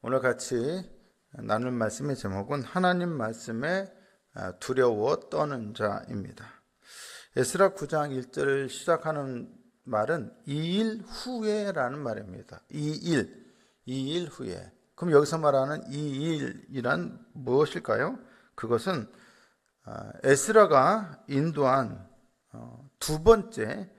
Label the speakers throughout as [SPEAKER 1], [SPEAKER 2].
[SPEAKER 1] 오늘 같이 나눌 말씀의 제목은 하나님 말씀에 두려워 떠는 자입니다. 에스라 9장 1절을 시작하는 말은 2일 후에라는 말입니다. 2일 후에. 그럼 여기서 말하는 2일이란 무엇일까요? 그것은 에스라가 인도한 두 번째,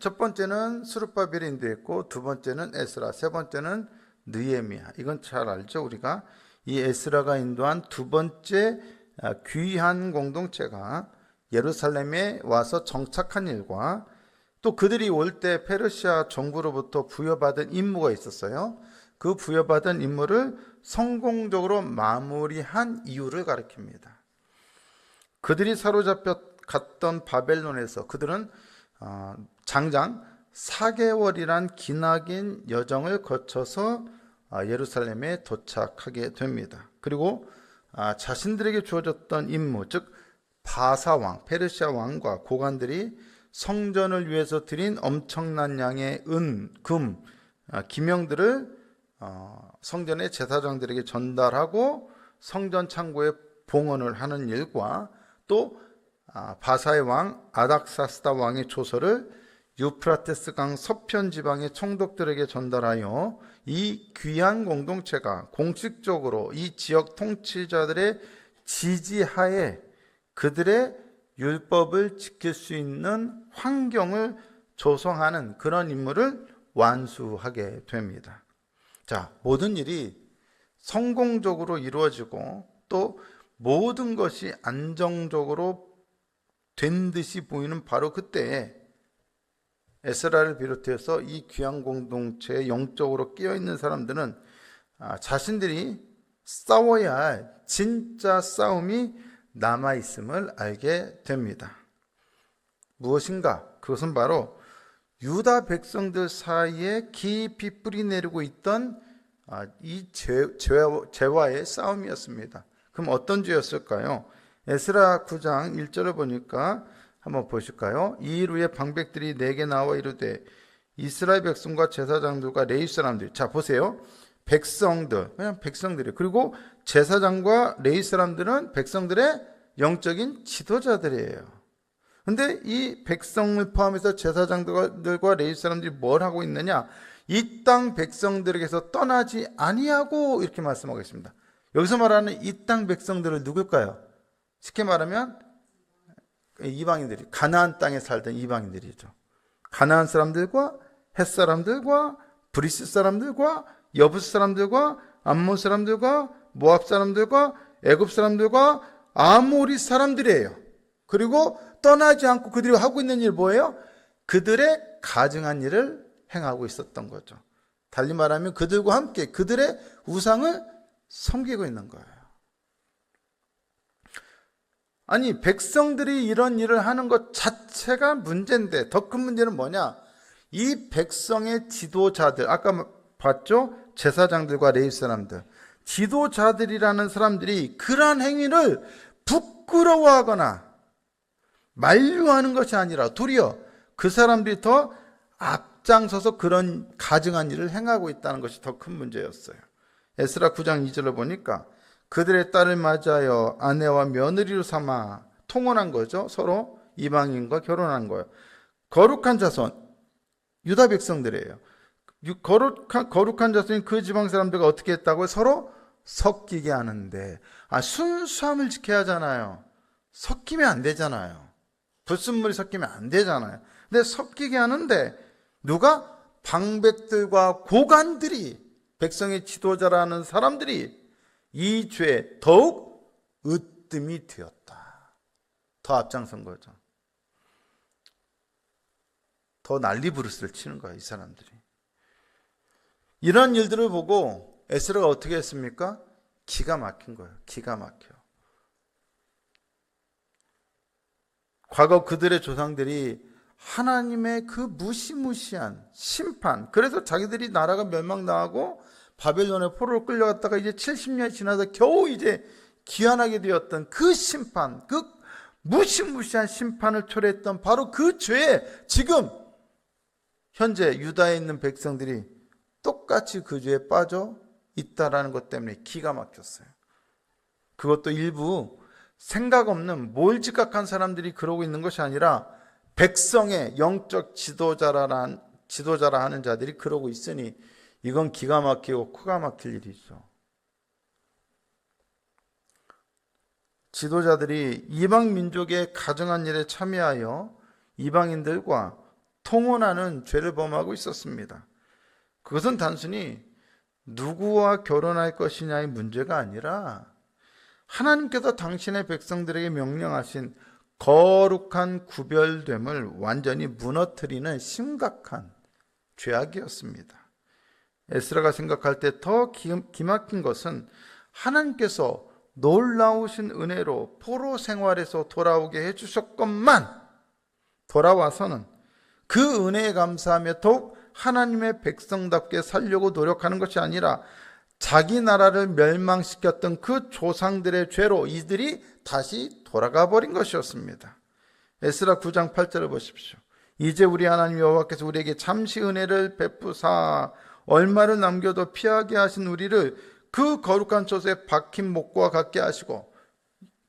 [SPEAKER 1] 첫 번째는 스룹바벨이 인도했고 두 번째는 에스라, 세 번째는 느헤미야. 이건 잘 알죠. 우리가 이 에스라가 인도한 두 번째 귀한 공동체가 예루살렘에 와서 정착한 일과 또 그들이 올 때 페르시아 정부로부터 부여받은 임무가 있었어요. 그 부여받은 임무를 성공적으로 마무리한 이유를 가리킵니다. 그들이 사로잡혀 갔던 바벨론에서 그들은 장장 4개월이란 기나긴 여정을 거쳐서 예루살렘에 도착하게 됩니다. 그리고 자신들에게 주어졌던 임무, 즉 바사왕, 페르시아 왕과 고관들이 성전을 위해서 드린 엄청난 양의 은, 금, 기명들을 성전의 제사장들에게 전달하고 성전 창고에 봉헌을 하는 일과 또 바사의 왕 아닥사스다 왕의 조서를 유프라테스 강 서편 지방의 총독들에게 전달하여 이 귀한 공동체가 공식적으로 이 지역 통치자들의 지지하에 그들의 율법을 지킬 수 있는 환경을 조성하는 그런 임무를 완수하게 됩니다. 자, 모든 일이 성공적으로 이루어지고 또 모든 것이 안정적으로 된 듯이 보이는 바로 그때에 에스라를 비롯해서 이 귀한 공동체에 영적으로 끼어있는 사람들은 자신들이 싸워야 할 진짜 싸움이 남아있음을 알게 됩니다. 무엇인가? 그것은 바로 유다 백성들 사이에 깊이 뿌리내리고 있던 이 죄와의 싸움이었습니다. 그럼 어떤 죄였을까요? 에스라 9장 1절을 보니까 한번 보실까요? 이 일 후에 방백들이 내게 나와 이르되 이스라엘 백성과 제사장들과 레위 사람들, 자 보세요, 백성들, 그냥 백성들이, 그리고 제사장과 레위 사람들은 백성들의 영적인 지도자들이에요. 근데 이 백성을 포함해서 제사장들과 레위 사람들이 뭘 하고 있느냐? 이 땅 백성들에게서 떠나지 아니하고, 이렇게 말씀하고 있습니다. 여기서 말하는 이 땅 백성들은 누굴까요? 쉽게 말하면 이방인들이, 가나안 땅에 살던 이방인들이죠. 가나안 사람들과 헷 사람들과 브리스 사람들과 여부스 사람들과 암몬 사람들과 모압 사람들과 애굽 사람들과 아모리 사람들이에요. 그리고 떠나지 않고 그들이 하고 있는 일 뭐예요? 그들의 가증한 일을 행하고 있었던 거죠. 달리 말하면 그들과 함께 그들의 우상을 섬기고 있는 거예요. 아니, 백성들이 이런 일을 하는 것 자체가 문제인데 더 큰 문제는 뭐냐? 이 백성의 지도자들, 아까 봤죠? 제사장들과 레위 사람들, 지도자들이라는 사람들이 그러한 행위를 부끄러워하거나 만류하는 것이 아니라 도리어 그 사람들이 더 앞장서서 그런 가증한 일을 행하고 있다는 것이 더 큰 문제였어요. 에스라 9장 2절을 보니까 그들의 딸을 맞이하여 아내와 며느리로 삼아 통혼한 거죠. 서로 이방인과 결혼한 거예요. 거룩한 자손, 유다 백성들이에요. 거룩한 자손인 그 지방 사람들과 어떻게 했다고요? 서로 섞이게 하는데, 순수함을 지켜야 하잖아요. 섞이면 안 되잖아요. 불순물이 섞이면 안 되잖아요. 근데 섞이게 하는데 누가? 방백들과 고관들이, 백성의 지도자라는 사람들이 이 죄에 더욱 으뜸이 되었다. 더 앞장선 거죠. 더 난리 부르스를 치는 거예요, 이 사람들이. 이런 일들을 보고 에스라가 어떻게 했습니까? 기가 막힌 거예요. 기가 막혀. 과거 그들의 조상들이 하나님의 그 무시무시한 심판, 그래서 자기들이 나라가 멸망당하고 바벨론의 포로로 끌려갔다가 이제 70년이 지나서 겨우 이제 귀환하게 되었던 그 심판, 그 무시무시한 심판을 초래했던 바로 그 죄에 지금 현재 유다에 있는 백성들이 똑같이 그 죄에 빠져 있다라는 것 때문에 기가 막혔어요. 그것도 일부 생각 없는 몰지각한 사람들이 그러고 있는 것이 아니라 백성의 영적 지도자라 하는 자들이 그러고 있으니 이건 기가 막히고 코가 막힐 일이죠. 지도자들이 이방 민족의 가증한 일에 참여하여 이방인들과 통혼하는 죄를 범하고 있었습니다. 그것은 단순히 누구와 결혼할 것이냐의 문제가 아니라 하나님께서 당신의 백성들에게 명령하신 거룩한 구별됨을 완전히 무너뜨리는 심각한 죄악이었습니다. 에스라가 생각할 때 더 기막힌 것은 하나님께서 놀라우신 은혜로 포로 생활에서 돌아오게 해주셨건만 돌아와서는 그 은혜에 감사하며 더욱 하나님의 백성답게 살려고 노력하는 것이 아니라 자기 나라를 멸망시켰던 그 조상들의 죄로 이들이 다시 돌아가 버린 것이었습니다. 에스라 9장 8절을 보십시오. 이제 우리 하나님 여호와께서 우리에게 잠시 은혜를 베푸사 얼마를 남겨도 피하게 하신 우리를 그 거룩한 처소에 박힌 목과 같게 하시고,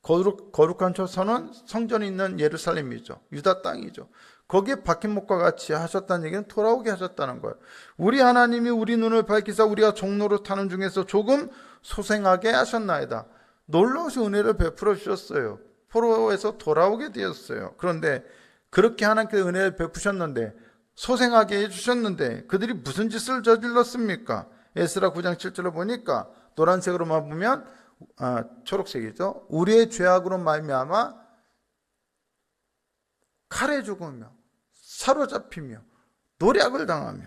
[SPEAKER 1] 거룩한 처소는 성전이 있는 예루살렘이죠. 유다 땅이죠. 거기에 박힌 목과 같이 하셨다는 얘기는 돌아오게 하셨다는 거예요. 우리 하나님이 우리 눈을 밝히사 우리가 종로로 타는 중에서 조금 소생하게 하셨나이다. 놀라우신 은혜를 베풀어 주셨어요. 포로에서 돌아오게 되었어요. 그런데 그렇게 하나님께서 은혜를 베푸셨는데 소생하게 해주셨는데 그들이 무슨 짓을 저질렀습니까? 에스라 9장 7절을 보니까 노란색으로만 보면 초록색이죠. 우리의 죄악으로 말미암아 칼에 죽으며 사로잡히며 노략을 당하며,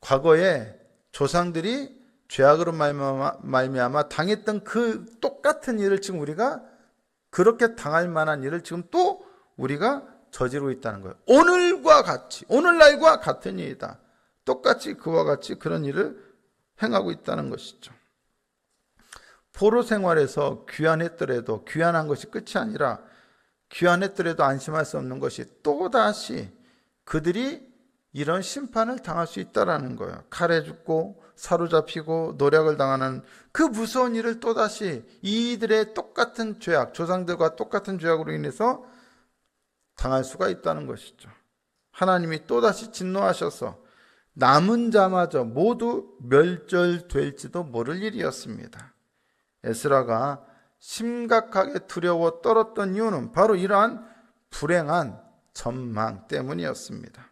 [SPEAKER 1] 과거에 조상들이 죄악으로 말미암아 당했던 그 똑같은 일을 지금 우리가 그렇게 당할 만한 일을 지금 또 우리가 저지르고 있다는 거예요. 오늘날과 같은 일이다. 똑같이 그와 같이 그런 일을 행하고 있다는 것이죠. 포로 생활에서 귀환했더라도 귀환한 것이 끝이 아니라 귀환했더라도 안심할 수 없는 것이 또다시 그들이 이런 심판을 당할 수 있다는 거예요. 칼에 죽고 사로잡히고 노략을 당하는 그 무서운 일을 또다시 이들의 똑같은 죄악, 조상들과 똑같은 죄악으로 인해서 당할 수가 있다는 것이죠. 하나님이 또다시 진노하셔서 남은 자마저 모두 멸절될지도 모를 일이었습니다. 에스라가 심각하게 두려워 떨었던 이유는 바로 이러한 불행한 전망 때문이었습니다.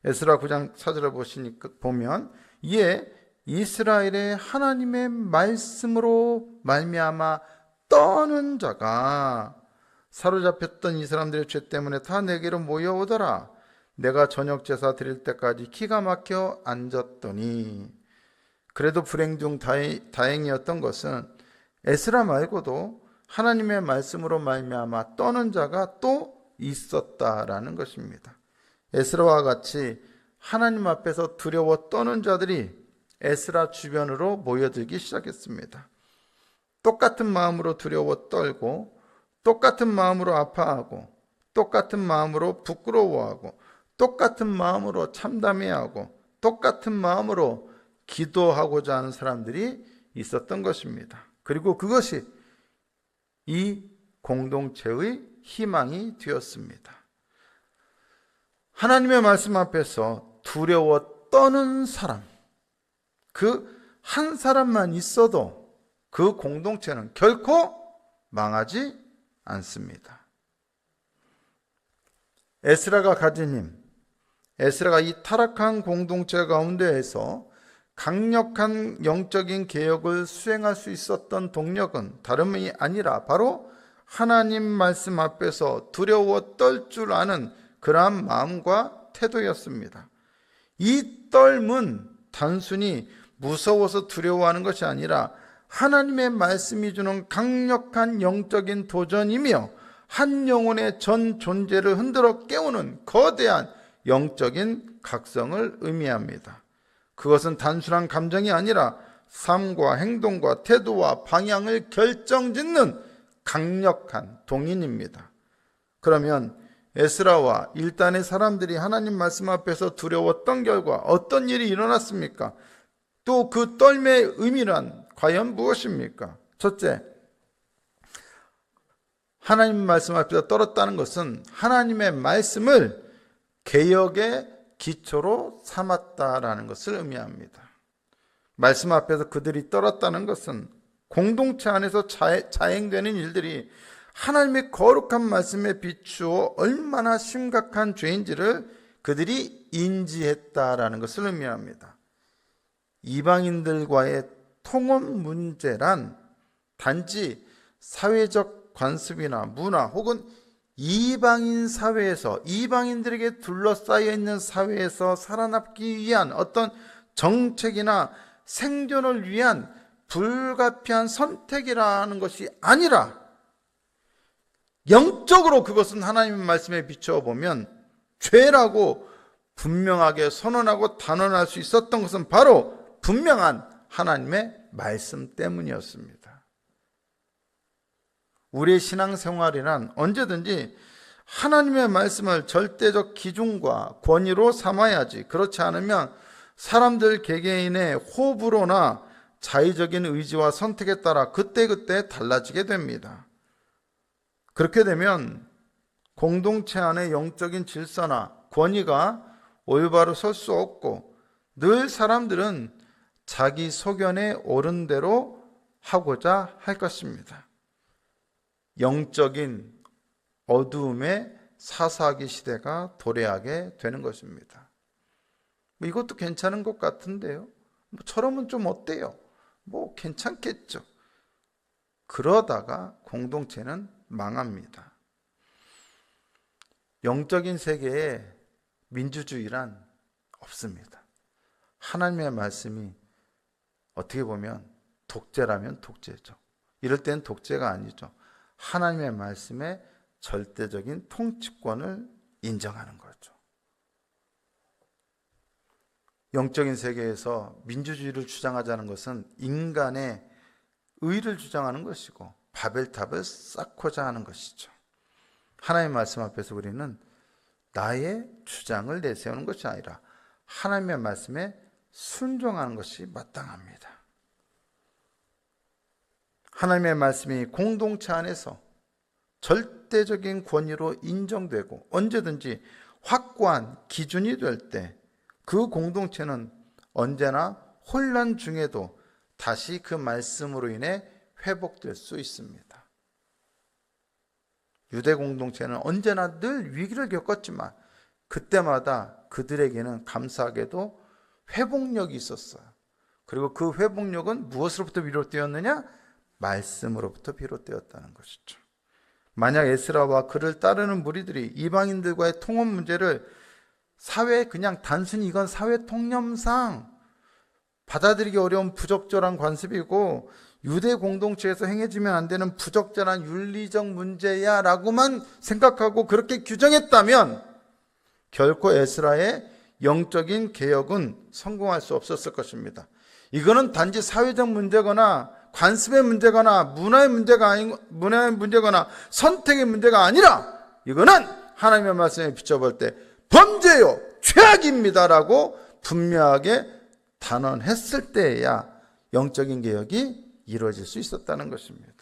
[SPEAKER 1] 에스라 9장 4절을 보면 이에 이스라엘의 하나님의 말씀으로 말미암아 떠는 자가 사로잡혔던 이 사람들의 죄 때문에 다 내게로 모여오더라. 내가 저녁 제사 드릴 때까지 기가 막혀 앉았더니, 그래도 불행 중 다행이었던 것은 에스라 말고도 하나님의 말씀으로 말미암아 떠는 자가 또 있었다라는 것입니다. 에스라와 같이 하나님 앞에서 두려워 떠는 자들이 에스라 주변으로 모여들기 시작했습니다. 똑같은 마음으로 두려워 떨고, 똑같은 마음으로 아파하고, 똑같은 마음으로 부끄러워하고, 똑같은 마음으로 참담해하고, 똑같은 마음으로 기도하고자 하는 사람들이 있었던 것입니다. 그리고 그것이 이 공동체의 희망이 되었습니다. 하나님의 말씀 앞에서 두려워 떠는 사람, 그 한 사람만 있어도 그 공동체는 결코 망하지 않습니다. 에스라가 가진 힘, 에스라가 이 타락한 공동체 가운데에서 강력한 영적인 개혁을 수행할 수 있었던 동력은 다름이 아니라 바로 하나님 말씀 앞에서 두려워 떨 줄 아는 그러한 마음과 태도였습니다. 이 떨은 단순히 무서워서 두려워하는 것이 아니라 하나님의 말씀이 주는 강력한 영적인 도전이며 한 영혼의 전 존재를 흔들어 깨우는 거대한 영적인 각성을 의미합니다. 그것은 단순한 감정이 아니라 삶과 행동과 태도와 방향을 결정짓는 강력한 동인입니다. 그러면 에스라와 일단의 사람들이 하나님 말씀 앞에서 두려웠던 결과 어떤 일이 일어났습니까? 또 그 떨매의 의미란 과연 무엇입니까? 첫째, 하나님 말씀 앞에서 떨었다는 것은 하나님의 말씀을 개혁의 기초로 삼았다라는 것을 의미합니다. 말씀 앞에서 그들이 떨었다는 것은 공동체 안에서 자행되는 일들이 하나님의 거룩한 말씀에 비추어 얼마나 심각한 죄인지를 그들이 인지했다라는 것을 의미합니다. 이방인들과의 통합 문제란 단지 사회적 관습이나 문화 혹은 이방인 사회에서, 이방인들에게 둘러싸여 있는 사회에서 살아남기 위한 어떤 정책이나 생존을 위한 불가피한 선택이라는 것이 아니라 영적으로 그것은 하나님의 말씀에 비추어 보면 죄라고 분명하게 선언하고 단언할 수 있었던 것은 바로 분명한 하나님의 말씀 때문이었습니다. 우리의 신앙생활이란 언제든지 하나님의 말씀을 절대적 기준과 권위로 삼아야지, 그렇지 않으면 사람들 개개인의 호불호나 자의적인 의지와 선택에 따라 그때그때 달라지게 됩니다. 그렇게 되면 공동체 안의 영적인 질서나 권위가 올바로 설 수 없고 늘 사람들은 자기 소견에 옳은 대로 하고자 할 것입니다. 영적인 어두움의 사사기 시대가 도래하게 되는 것입니다. 이것도 괜찮은 것 같은데요. 저러면 좀 어때요? 괜찮겠죠. 그러다가 공동체는 망합니다. 영적인 세계에 민주주의란 없습니다. 하나님의 말씀이 어떻게 보면 독재라면 독재죠. 이럴 때는 독재가 아니죠. 하나님의 말씀에 절대적인 통치권을 인정하는 거죠. 영적인 세계에서 민주주의를 주장하자는 것은 인간의 의를 주장하는 것이고 바벨탑을 쌓고자 하는 것이죠. 하나님의 말씀 앞에서 우리는 나의 주장을 내세우는 것이 아니라 하나님의 말씀에 순종하는 것이 마땅합니다. 하나님의 말씀이 공동체 안에서 절대적인 권위로 인정되고 언제든지 확고한 기준이 될 때 그 공동체는 언제나 혼란 중에도 다시 그 말씀으로 인해 회복될 수 있습니다. 유대 공동체는 언제나 늘 위기를 겪었지만 그때마다 그들에게는 감사하게도 회복력이 있었어요. 그리고 그 회복력은 무엇으로부터 비롯되었느냐? 말씀으로부터 비롯되었다는 것이죠. 만약 에스라와 그를 따르는 무리들이 이방인들과의 통합 문제를 그냥 단순히 이건 사회 통념상 받아들이기 어려운 부적절한 관습이고 유대 공동체에서 행해지면 안 되는 부적절한 윤리적 문제야 라고만 생각하고 그렇게 규정했다면 결코 에스라의 영적인 개혁은 성공할 수 없었을 것입니다. 이거는 단지 사회적 문제거나 관습의 문제거나 문화의 문제거나 선택의 문제가 아니라 이거는 하나님의 말씀에 비춰볼 때 범죄요 죄악입니다라고 분명하게 단언했을 때에야 영적인 개혁이 이루어질 수 있었다는 것입니다.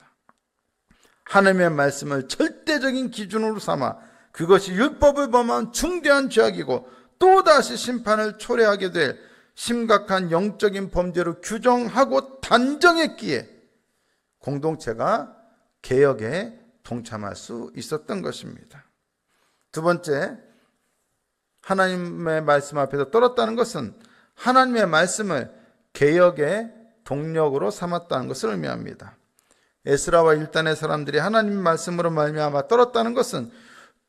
[SPEAKER 1] 하나님의 말씀을 절대적인 기준으로 삼아 그것이 율법을 범한 중대한 죄악이고 또다시 심판을 초래하게 될 심각한 영적인 범죄로 규정하고 단정했기에 공동체가 개혁에 동참할 수 있었던 것입니다. 두 번째, 하나님의 말씀 앞에서 떨었다는 것은 하나님의 말씀을 개혁의 동력으로 삼았다는 것을 의미합니다. 에스라와 일단의 사람들이 하나님의 말씀으로 말미암아 떨었다는 것은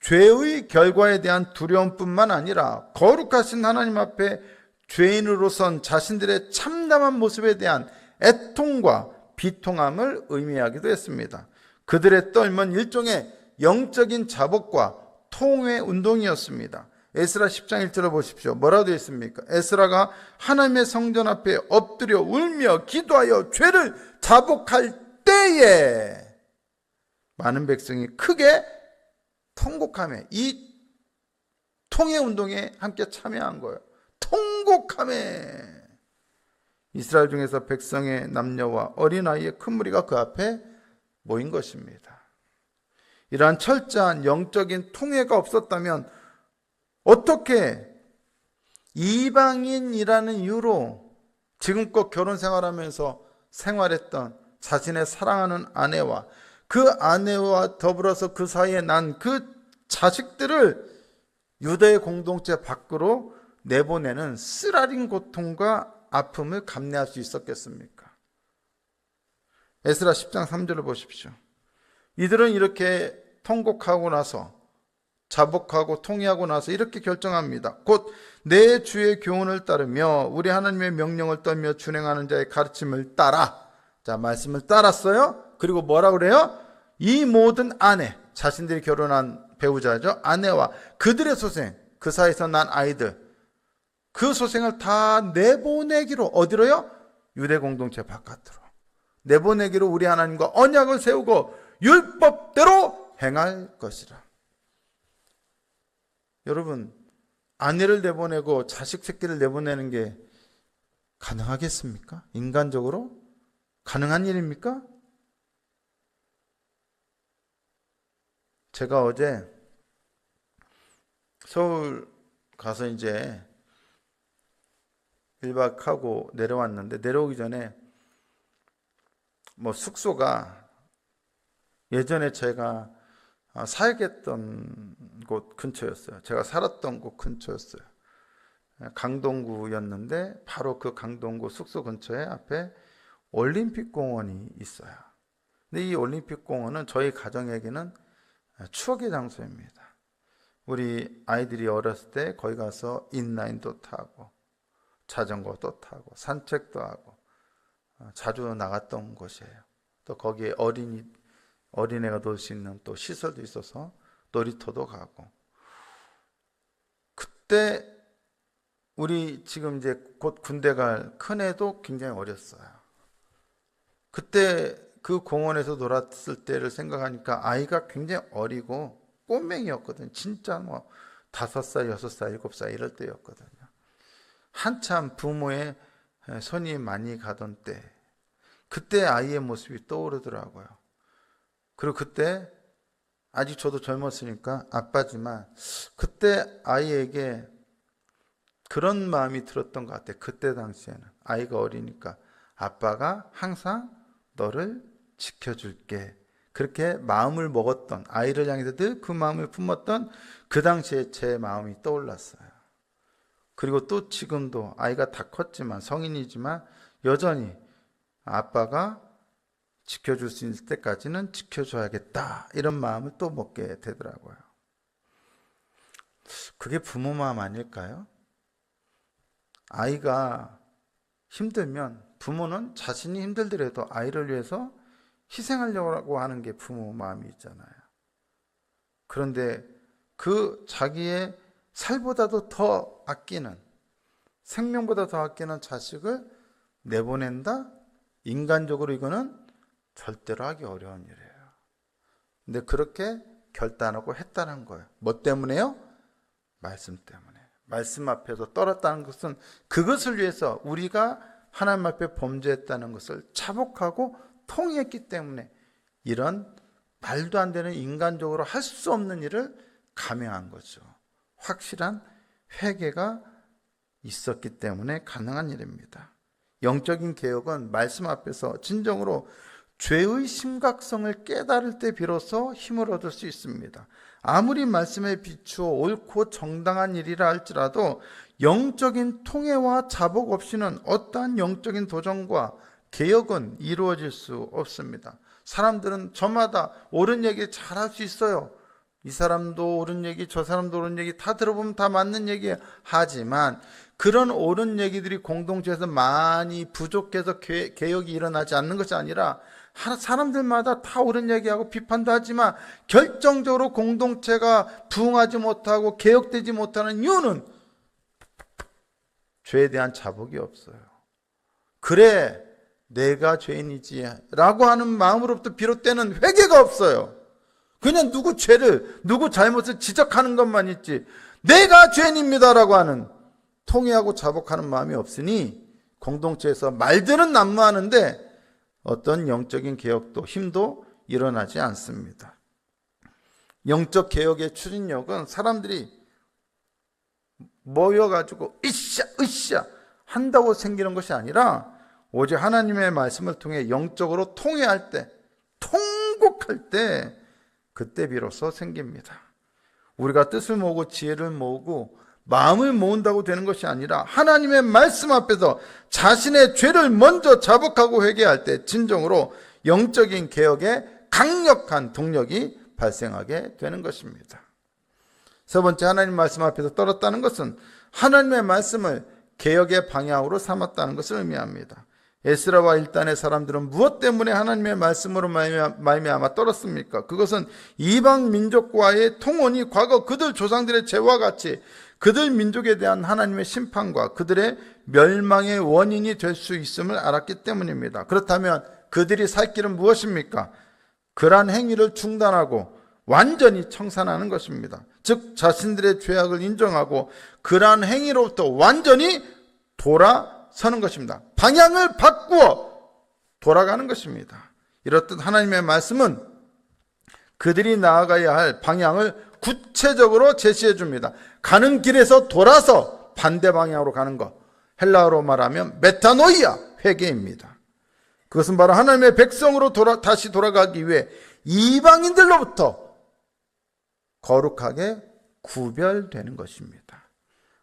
[SPEAKER 1] 죄의 결과에 대한 두려움뿐만 아니라 거룩하신 하나님 앞에 죄인으로선 자신들의 참담한 모습에 대한 애통과 비통함을 의미하기도 했습니다. 그들의 떨면 일종의 영적인 자복과 통회 운동이었습니다. 에스라 10장 1절을 보십시오. 뭐라고 되어 있습니까? 에스라가 하나님의 성전 앞에 엎드려 울며 기도하여 죄를 자복할 때에 많은 백성이 크게 통곡하며 이 통회 운동에 함께 참여한 거예요. 통곡하며 이스라엘 중에서 백성의 남녀와 어린아이의 큰 무리가 그 앞에 모인 것입니다. 이러한 철저한 영적인 통회가 없었다면 어떻게 이방인이라는 이유로 지금껏 결혼 생활하면서 생활했던 자신의 사랑하는 아내와 그 아내와 더불어서 그 사이에 난 그 자식들을 유대의 공동체 밖으로 내보내는 쓰라린 고통과 아픔을 감내할 수 있었겠습니까? 에스라 10장 3절을 보십시오. 이들은 이렇게 통곡하고 나서 자복하고 통회하고 나서 이렇게 결정합니다. 곧 내 주의 교훈을 따르며 우리 하나님의 명령을 떨며 준행하는 자의 가르침을 따라. 자, 말씀을 따랐어요. 그리고 뭐라고 그래요? 이 모든 아내, 자신들이 결혼한 배우자죠. 아내와 그들의 소생, 그 사이에서 난 아이들, 그 소생을 다 내보내기로, 어디로요? 유대 공동체 바깥으로 내보내기로 우리 하나님과 언약을 세우고 율법대로 행할 것이라. 여러분, 아내를 내보내고 자식 새끼를 내보내는 게 가능하겠습니까? 인간적으로 가능한 일입니까? 제가 어제 서울 가서 이제 1박 하고 내려왔는데, 내려오기 전에 숙소가 예전에 제가 사역했던 곳 근처였어요. 제가 살았던 곳 근처였어요. 강동구였는데 바로 그 강동구 숙소 근처에 앞에 올림픽공원이 있어요. 근데 이 올림픽공원은 저희 가정에게는 추억의 장소입니다. 우리 아이들이 어렸을 때 거기 가서 인라인도 타고 자전거도 타고 산책도 하고 자주 나갔던 곳이에요. 또 거기에 어린애가 놀 수 있는 또 시설도 있어서 놀이터도 가고. 그때 우리 지금 이제 곧 군대 갈 큰애도 굉장히 어렸어요. 그때 그 공원에서 놀았을 때를 생각하니까 아이가 굉장히 어리고 꼬맹이였거든요. 진짜 5살, 6살, 7살 이럴 때였거든요. 한참 부모의 손이 많이 가던 때, 그때 아이의 모습이 떠오르더라고요. 그리고 그때 아직 저도 젊었으니까 아빠지만 그때 아이에게 그런 마음이 들었던 것 같아요. 그때 당시에는 아이가 어리니까 아빠가 항상 너를 지켜줄게, 그렇게 마음을 먹었던, 아이를 향해서 늘 그 마음을 품었던 그 당시에 제 마음이 떠올랐어요. 그리고 또 지금도 아이가 다 컸지만, 성인이지만 여전히 아빠가 지켜줄 수 있을 때까지는 지켜줘야겠다, 이런 마음을 또 먹게 되더라고요. 그게 부모 마음 아닐까요? 아이가 힘들면 부모는 자신이 힘들더라도 아이를 위해서 희생하려고 하는 게 부모 마음이 있잖아요. 그런데 그 자기의 살보다도 더 아끼는, 생명보다 더 아끼는 자식을 내보낸다? 인간적으로 이거는 절대로 하기 어려운 일이에요. 근데 그렇게 결단하고 했다는 거예요. 뭐 때문에요? 말씀 때문에. 말씀 앞에서 떨었다는 것은 그것을 위해서, 우리가 하나님 앞에 범죄했다는 것을 자복하고 통했기 때문에 이런 말도 안 되는, 인간적으로 할 수 없는 일을 감행한 거죠. 확실한 회개가 있었기 때문에 가능한 일입니다. 영적인 개혁은 말씀 앞에서 진정으로 죄의 심각성을 깨달을 때 비로소 힘을 얻을 수 있습니다. 아무리 말씀에 비추어 옳고 정당한 일이라 할지라도 영적인 통해와 자복 없이는 어떠한 영적인 도전과 개혁은 이루어질 수 없습니다. 사람들은 저마다 옳은 얘기 잘 할 수 있어요. 이 사람도 옳은 얘기, 저 사람도 옳은 얘기 다 들어보면 다 맞는 얘기 하지만, 그런 옳은 얘기들이 공동체에서 많이 부족해서 개혁이 일어나지 않는 것이 아니라, 사람들마다 다 옳은 얘기하고 비판도 하지만 결정적으로 공동체가 부흥하지 못하고 개혁되지 못하는 이유는 죄에 대한 자복이 없어요. 그래, 내가 죄인이지 라고 하는 마음으로부터 비롯되는 회개가 없어요. 그냥 누구 죄를, 누구 잘못을 지적하는 것만 있지, 내가 죄인입니다 라고 하는 통회하고 자복하는 마음이 없으니 공동체에서 말들은 난무하는데 어떤 영적인 개혁도 힘도 일어나지 않습니다. 영적 개혁의 추진력은 사람들이 모여가지고 으쌰 한다고 생기는 것이 아니라 오직 하나님의 말씀을 통해 영적으로 통회할 때, 통곡할 때 그때 비로소 생깁니다. 우리가 뜻을 모으고 지혜를 모으고 마음을 모은다고 되는 것이 아니라 하나님의 말씀 앞에서 자신의 죄를 먼저 자복하고 회개할 때 진정으로 영적인 개혁의 강력한 동력이 발생하게 되는 것입니다. 세 번째, 하나님 말씀 앞에서 떨었다는 것은 하나님의 말씀을 개혁의 방향으로 삼았다는 것을 의미합니다. 에스라와 일단의 사람들은 무엇 때문에 하나님의 말씀으로 말미암아 떨었습니까? 그것은 이방 민족과의 통혼이 과거 그들 조상들의 죄와 같이 그들 민족에 대한 하나님의 심판과 그들의 멸망의 원인이 될 수 있음을 알았기 때문입니다. 그렇다면 그들이 살 길은 무엇입니까? 그러한 행위를 중단하고 완전히 청산하는 것입니다. 즉 자신들의 죄악을 인정하고 그러한 행위로부터 완전히 돌아서는 것입니다. 방향을 바꾸어 돌아가는 것입니다. 이렇듯 하나님의 말씀은 그들이 나아가야 할 방향을 구체적으로 제시해 줍니다. 가는 길에서 돌아서 반대 방향으로 가는 것, 헬라어로 말하면 메타노이아, 회개입니다. 그것은 바로 하나님의 백성으로 다시 돌아가기 위해 이방인들로부터 거룩하게 구별되는 것입니다.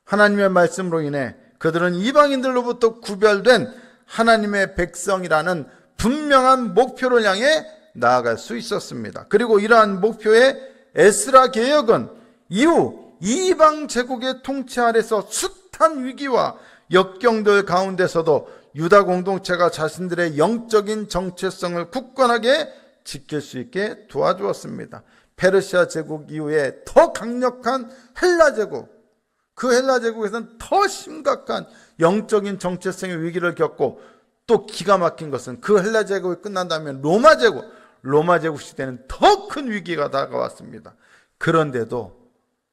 [SPEAKER 1] 하나님의 말씀으로 인해 그들은 이방인들로부터 구별된 하나님의 백성이라는 분명한 목표를 향해 나아갈 수 있었습니다. 그리고 이러한 목표의 에스라 개혁은 이후 이방 제국의 통치 아래서 숱한 위기와 역경들 가운데서도 유다 공동체가 자신들의 영적인 정체성을 굳건하게 지킬 수 있게 도와주었습니다. 페르시아 제국 이후에 더 강력한 헬라 제국, 그 헬라 제국에서는 더 심각한 영적인 정체성의 위기를 겪고 또 기가 막힌 것은 그 헬라 제국이 끝난 다음에 로마 제국 시대는 더 큰 위기가 다가왔습니다. 그런데도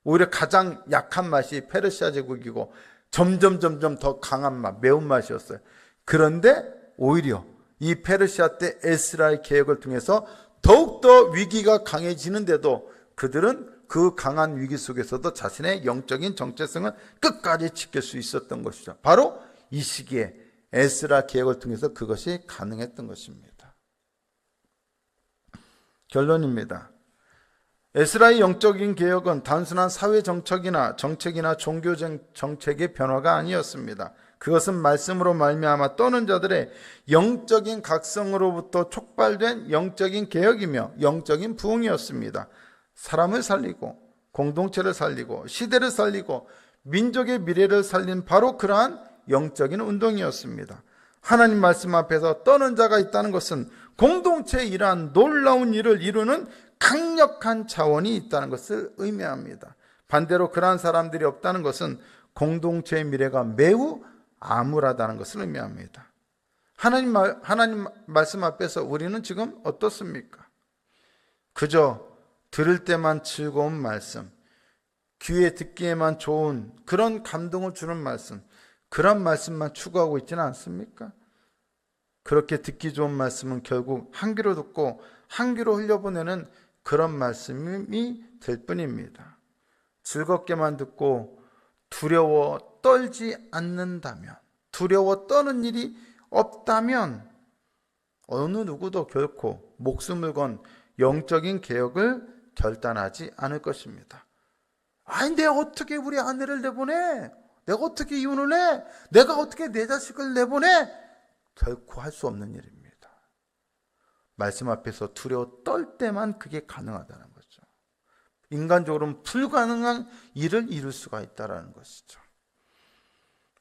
[SPEAKER 1] 오히려 가장 약한 맛이 페르시아 제국이고 점점 더 강한 맛, 매운맛이었어요. 그런데 오히려 이 페르시아 때 에스라의 개혁을 통해서 더욱더 위기가 강해지는데도 그들은 그 강한 위기 속에서도 자신의 영적인 정체성을 끝까지 지킬 수 있었던 것이죠. 바로 이 시기에 에스라 개혁을 통해서 그것이 가능했던 것입니다. 결론입니다. 에스라의 영적인 개혁은 단순한 사회 정책이나 종교 정책의 변화가 아니었습니다. 그것은 말씀으로 말미암아 떠는 자들의 영적인 각성으로부터 촉발된 영적인 개혁이며 영적인 부흥이었습니다. 사람을 살리고 공동체를 살리고 시대를 살리고 민족의 미래를 살린 바로 그러한 영적인 운동이었습니다. 하나님 말씀 앞에서 떠는 자가 있다는 것은 공동체의 이러한 놀라운 일을 이루는 강력한 자원이 있다는 것을 의미합니다. 반대로 그러한 사람들이 없다는 것은 공동체의 미래가 매우 암울하다는 것을 의미합니다. 하나님 말씀 앞에서 우리는 지금 어떻습니까? 그저 들을 때만 즐거운 말씀, 귀에 듣기에만 좋은 그런 감동을 주는 말씀, 그런 말씀만 추구하고 있지는 않습니까? 그렇게 듣기 좋은 말씀은 결국 한 귀로 듣고 한 귀로 흘려보내는 그런 말씀이 될 뿐입니다. 즐겁게만 듣고 두려워 떨지 않는다면, 두려워 떠는 일이 없다면 어느 누구도 결코 목숨을 건 영적인 개혁을 결단하지 않을 것입니다. 아니, 내가 어떻게 우리 아내를 내보내? 내가 어떻게 이혼을 해? 내가 어떻게 내 자식을 내보내? 결코 할 수 없는 일입니다. 말씀 앞에서 두려워 떨 때만 그게 가능하다는 거죠. 인간적으로는 불가능한 일을 이룰 수가 있다는 것이죠.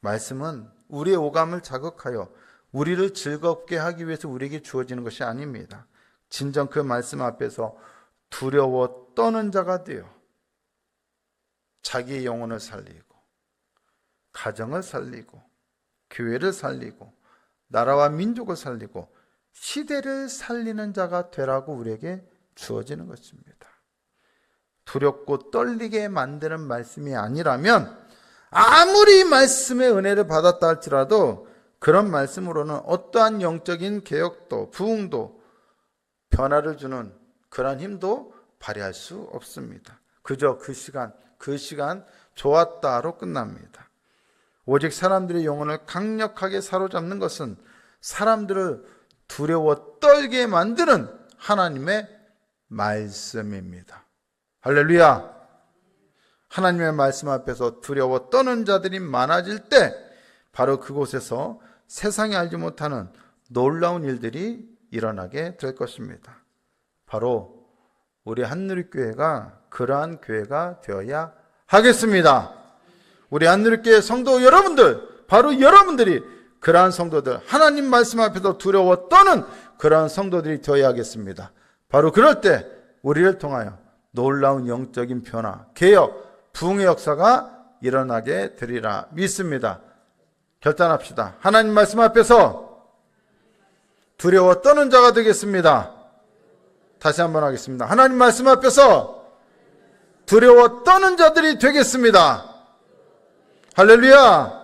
[SPEAKER 1] 말씀은 우리의 오감을 자극하여 우리를 즐겁게 하기 위해서 우리에게 주어지는 것이 아닙니다. 진정 그 말씀 앞에서 두려워 떠는 자가 되어 자기의 영혼을 살리고 가정을 살리고 교회를 살리고 나라와 민족을 살리고 시대를 살리는 자가 되라고 우리에게 주어지는 것입니다. 두렵고 떨리게 만드는 말씀이 아니라면 아무리 말씀의 은혜를 받았다 할지라도 그런 말씀으로는 어떠한 영적인 개혁도 부흥도 변화를 주는 그런 힘도 발휘할 수 없습니다. 그저 그 시간 좋았다로 끝납니다. 오직 사람들의 영혼을 강력하게 사로잡는 것은 사람들을 두려워 떨게 만드는 하나님의 말씀입니다. 할렐루야! 하나님의 말씀 앞에서 두려워 떠는 자들이 많아질 때 바로 그곳에서 세상이 알지 못하는 놀라운 일들이 일어나게 될 것입니다. 바로 우리 한누리교회가 그러한 교회가 되어야 하겠습니다. 우리 한누리교회 성도 여러분들, 바로 여러분들이 그러한 성도들, 하나님 말씀 앞에서 두려워 떠는 그러한 성도들이 되어야 하겠습니다. 바로 그럴 때 우리를 통하여 놀라운 영적인 변화, 개혁, 부흥의 역사가 일어나게 되리라 믿습니다. 결단합시다. 하나님 말씀 앞에서 두려워 떠는 자가 되겠습니다. 다시 한번 하겠습니다. 하나님 말씀 앞에서 두려워 떠는 자들이 되겠습니다. 할렐루야!